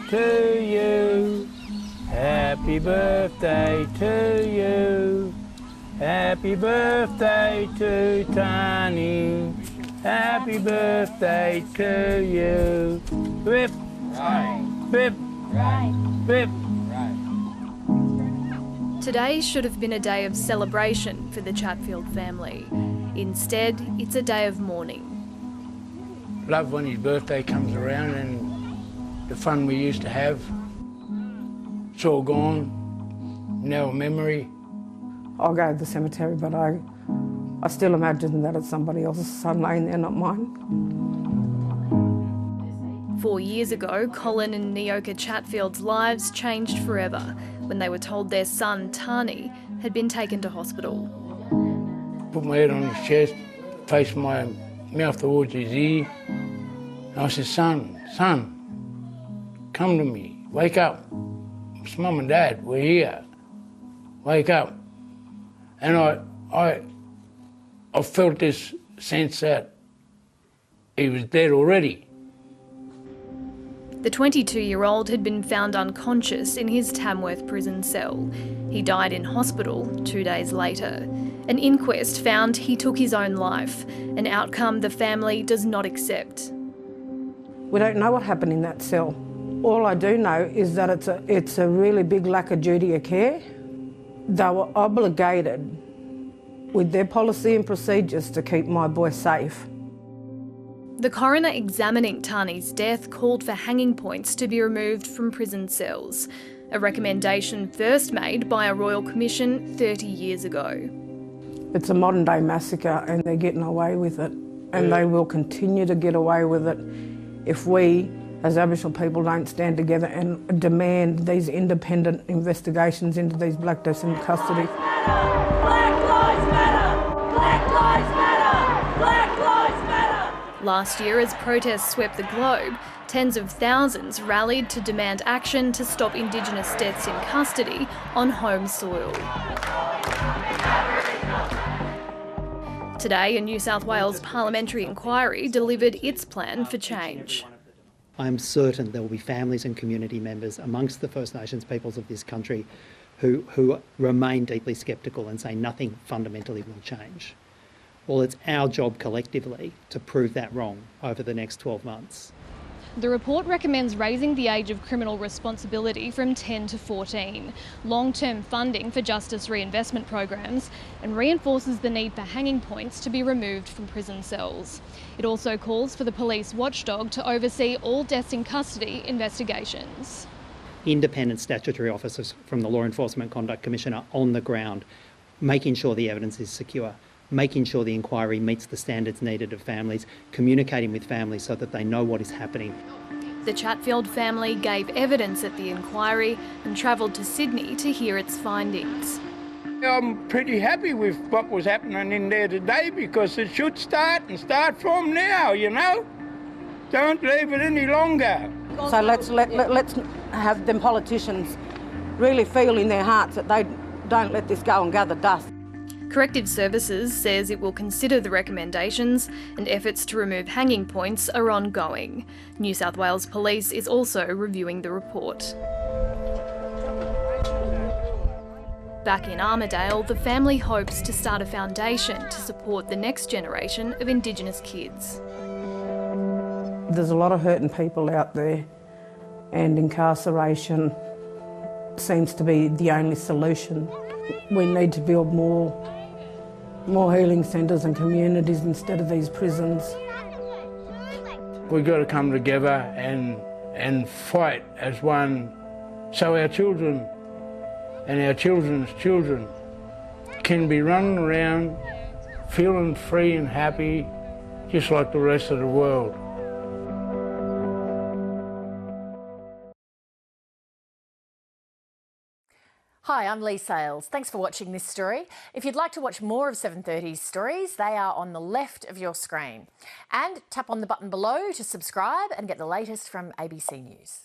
to you. Happy birthday to you. Happy birthday to Tani. Happy birthday to you. Whip, whip, whip. Today should have been a day of celebration for the Chatfield family. Instead, it's a day of mourning. Love when his birthday comes around and the fun we used to have. It's all gone, now a memory. I'll go to the cemetery, but I still imagine that it's somebody else's son laying there, not mine. 4 years ago, Colin and Neoka Chatfield's lives changed forever when they were told their son, Tani, had been taken to hospital. Put my head on his chest, faced my mouth towards his ear. And I said, son, come to me, wake up. It's Mum and Dad, we're here. Wake up. And I felt this sense that he was dead already. The 22-year-old had been found unconscious in his Tamworth prison cell. He died in hospital 2 days later. An inquest found he took his own life, an outcome the family does not accept. We don't know what happened in that cell. All I do know is that it's a really big lack of duty of care. They were obligated with their policy and procedures to keep my boy safe. The coroner examining Tani's death called for hanging points to be removed from prison cells, a recommendation first made by a royal commission 30 years ago. It's a modern day massacre and they're getting away with it, and they will continue to get away with it if we as Aboriginal people don't stand together and demand these independent investigations into these black deaths in custody. Black lives matter! Black lives matter! Black lives matter! Last year, as protests swept the globe, tens of thousands rallied to demand action to stop Indigenous deaths in custody on home soil. Today, a New South Wales parliamentary inquiry delivered its plan for change. I'm certain there will be families and community members amongst the First Nations peoples of this country who remain deeply sceptical and say nothing fundamentally will change. Well, it's our job collectively to prove that wrong over the next 12 months. The report recommends raising the age of criminal responsibility from 10 to 14, long-term funding for justice reinvestment programs, and reinforces the need for hanging points to be removed from prison cells. It also calls for the police watchdog to oversee all deaths in custody investigations. Independent statutory officers from the Law Enforcement Conduct Commission are on the ground, making sure the evidence is secure, making sure the inquiry meets the standards needed of families, communicating with families so that they know what is happening. The Chatfield family gave evidence at the inquiry and travelled to Sydney to hear its findings. I'm pretty happy with what was happening in there today because it should start from now, you know? Don't leave it any longer. So let's have them politicians really feel in their hearts that they don't let this go and gather dust. Corrective Services says it will consider the recommendations, and efforts to remove hanging points are ongoing. New South Wales Police is also reviewing the report. Back in Armidale, the family hopes to start a foundation to support the next generation of Indigenous kids. There's a lot of hurting people out there, and incarceration seems to be the only solution. We need to build more healing centres and communities instead of these prisons. We've got to come together and fight as one so our children and our children's children can be running around feeling free and happy just like the rest of the world. Hi, I'm Lee Sales. Thanks for watching this story. If you'd like to watch more of 730's stories, they are on the left of your screen. And tap on the button below to subscribe and get the latest from ABC News.